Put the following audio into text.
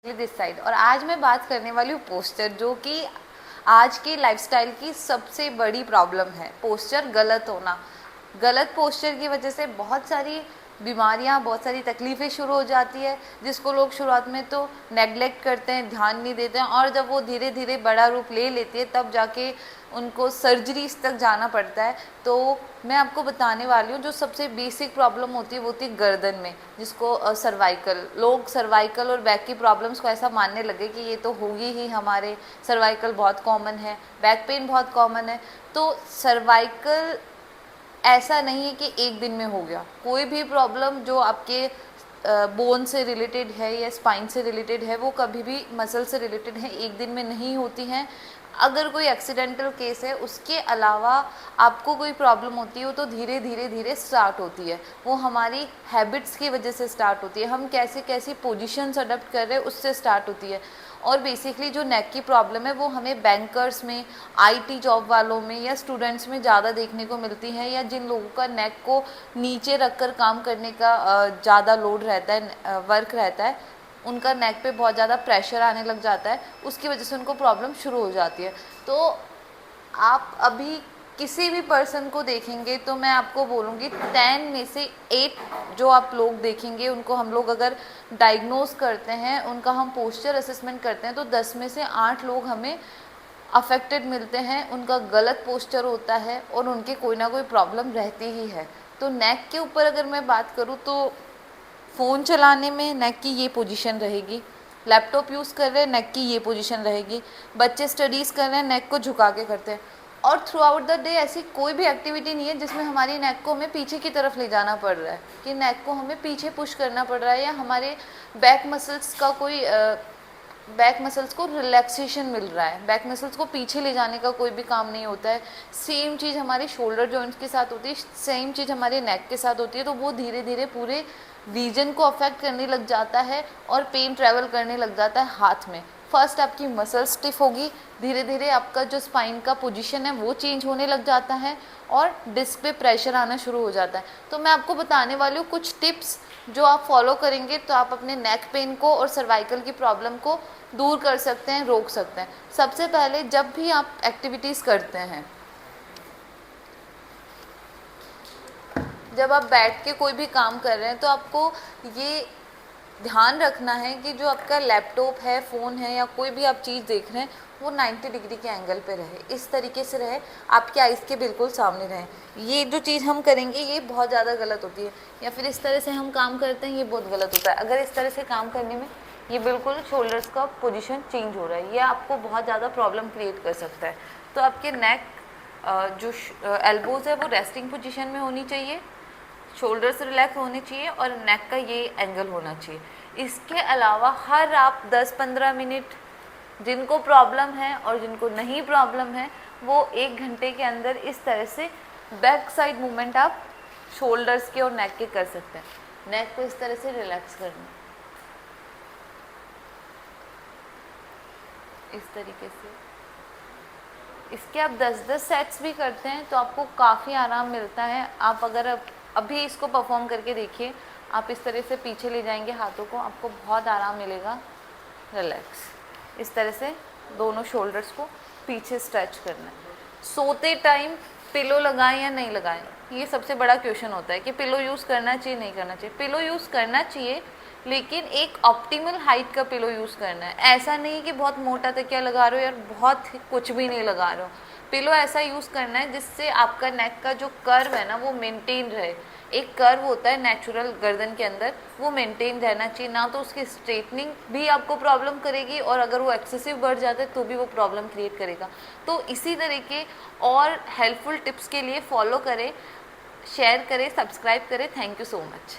This side. और आज मैं बात करने वाली हूँ पोस्चर, जो कि आज की लाइफस्टाइल की सबसे बड़ी प्रॉब्लम है। पोस्चर गलत होना, गलत पोस्चर की वजह से बहुत सारी बीमारियां, बहुत सारी तकलीफ़ें शुरू हो जाती है, जिसको लोग शुरुआत में तो नेग्लेक्ट करते हैं, ध्यान नहीं देते हैं, और जब वो धीरे धीरे बड़ा रूप ले लेती है तब जाके उनको सर्जरीज तक जाना पड़ता है। तो मैं आपको बताने वाली हूँ जो सबसे बेसिक प्रॉब्लम होती है वो होती है गर्दन में, जिसको सर्वाइकल। लोग सर्वाइकल और बैक की प्रॉब्लम्स को ऐसा मानने लगे कि ये तो होगी ही, हमारे सर्वाइकल बहुत कॉमन है, बैक पेन बहुत कॉमन है। तो सर्वाइकल ऐसा नहीं है कि एक दिन में हो गया। कोई भी प्रॉब्लम जो आपके बोन से रिलेटेड है या स्पाइन से रिलेटेड है, वो कभी भी मसल से रिलेटेड है, एक दिन में नहीं होती हैं। अगर कोई एक्सीडेंटल केस है, उसके अलावा आपको कोई प्रॉब्लम होती है, वो तो धीरे धीरे धीरे स्टार्ट होती है। वो हमारी हैबिट्स की वजह से स्टार्ट होती है, हम कैसे कैसी पोजीशंस अडॉप्ट कर रहे हैं उससे स्टार्ट होती है। और बेसिकली जो नेक की प्रॉब्लम है वो हमें बैंकर्स में, आईटी जॉब वालों में या स्टूडेंट्स में ज़्यादा देखने को मिलती है, या जिन लोगों का नेक को नीचे रखकर काम करने का ज़्यादा लोड रहता है, वर्क रहता है, उनका नेक पे बहुत ज़्यादा प्रेशर आने लग जाता है, उसकी वजह से उनको प्रॉब्लम शुरू हो जाती है। तो आप अभी किसी भी पर्सन को देखेंगे तो मैं आपको बोलूँगी 10 में से 8 जो आप लोग देखेंगे, उनको हम लोग अगर डायग्नोज करते हैं, उनका हम पोस्चर असेसमेंट करते हैं, तो 10 में से 8 लोग हमें अफेक्टेड मिलते हैं, उनका गलत पोस्चर होता है और उनके कोई ना कोई प्रॉब्लम रहती ही है। तो नेक के ऊपर अगर मैं बात करूँ तो फ़ोन चलाने में नेक की ये पोजीशन रहेगी, लैपटॉप यूज़ कर रहे हैं नेक की ये पोजीशन रहेगी, बच्चे स्टडीज़ कर रहे हैं नेक को झुका के करते हैं। और थ्रू आउट द डे ऐसी कोई भी एक्टिविटी नहीं है जिसमें हमारी नेक को हमें पीछे की तरफ ले जाना पड़ रहा है, कि नेक को हमें पीछे पुश करना पड़ रहा है, या हमारे बैक मसल्स का कोई बैक मसल्स को रिलैक्सेशन मिल रहा है। बैक मसल्स को पीछे ले जाने का कोई भी काम नहीं होता है। सेम चीज़ हमारे शोल्डर जॉइंट्स के साथ होती है, सेम चीज़ हमारे नेक के साथ होती है। तो वो धीरे धीरे पूरे रीजन को अफेक्ट करने लग जाता है और पेन ट्रैवल करने लग जाता है हाथ में। फर्स्ट आपकी मसल स्टिफ होगी, धीरे धीरे आपका जो स्पाइन का पोजीशन है वो चेंज होने लग जाता है और डिस्क पे प्रेशर आना शुरू हो जाता है। तो मैं आपको बताने वाली हूँ कुछ टिप्स, जो आप फॉलो करेंगे तो आप अपने नेक पेन को और सर्वाइकल की प्रॉब्लम को दूर कर सकते हैं, रोक सकते हैं। सबसे पहले जब भी आप एक्टिविटीज़ करते हैं, जब आप बैठ के कोई भी काम कर रहे हैं, तो आपको ये ध्यान रखना है कि जो आपका लैपटॉप है, फ़ोन है, या कोई भी आप चीज़ देख रहे हैं, वो 90 डिग्री के एंगल पे रहे, इस तरीके से रहे, आपके आइज़ के बिल्कुल सामने रहे। ये जो चीज़ हम करेंगे ये बहुत ज़्यादा गलत होती है। या फिर इस तरह से हम काम करते हैं, ये बहुत गलत होता है। अगर इस तरह से काम करने में ये बिल्कुल शोल्डर्स का पोजीशन चेंज हो रहा है, ये आपको बहुत ज़्यादा प्रॉब्लम क्रिएट कर सकता है। तो आपके नेक जो एल्बोज़ है वो रेस्टिंग पोजीशन में होनी चाहिए, शोल्डर्स रिलैक्स होने चाहिए और नेक का ये एंगल होना चाहिए। इसके अलावा हर आप 10-15 मिनट, जिनको प्रॉब्लम है और जिनको नहीं प्रॉब्लम है, वो 1 घंटे के अंदर इस तरह से बैक साइड मूवमेंट आप शोल्डर्स के और नेक के कर सकते हैं। नेक को इस तरह से रिलैक्स करना, इस तरीके से। इसके आप 10-10 सेट्स भी करते हैं तो आपको काफ़ी आराम मिलता है। आप अगर अभी इसको परफॉर्म करके देखिए, आप इस तरह से पीछे ले जाएंगे हाथों को, आपको बहुत आराम मिलेगा। रिलैक्स, इस तरह से दोनों शोल्डर्स को पीछे स्ट्रेच करना है। सोते टाइम पिलो लगाएं या नहीं लगाएं, ये सबसे बड़ा क्वेश्चन होता है कि पिलो यूज़ करना चाहिए नहीं करना चाहिए। पिलो यूज़ करना चाहिए, लेकिन एक ऑप्टिमल हाइट का पिलो यूज़ करना है। ऐसा नहीं कि बहुत मोटा तकिया लगा रहे हो यार, बहुत कुछ भी नहीं लगा रहे हो। पिलो ऐसा यूज़ करना है जिससे आपका नेक का जो कर्व है ना वो मेंटेन रहे। एक कर्व होता है नेचुरल गर्दन के अंदर, वो मेंटेन रहना चाहिए, ना तो उसकी स्ट्रेटनिंग भी आपको प्रॉब्लम करेगी, और अगर वो एक्सेसिव बढ़ जाता है तो भी वो प्रॉब्लम क्रिएट करेगा। तो इसी तरह के और हेल्पफुल टिप्स के लिए फॉलो करें, शेयर करें, सब्सक्राइब करें। Thank you so much.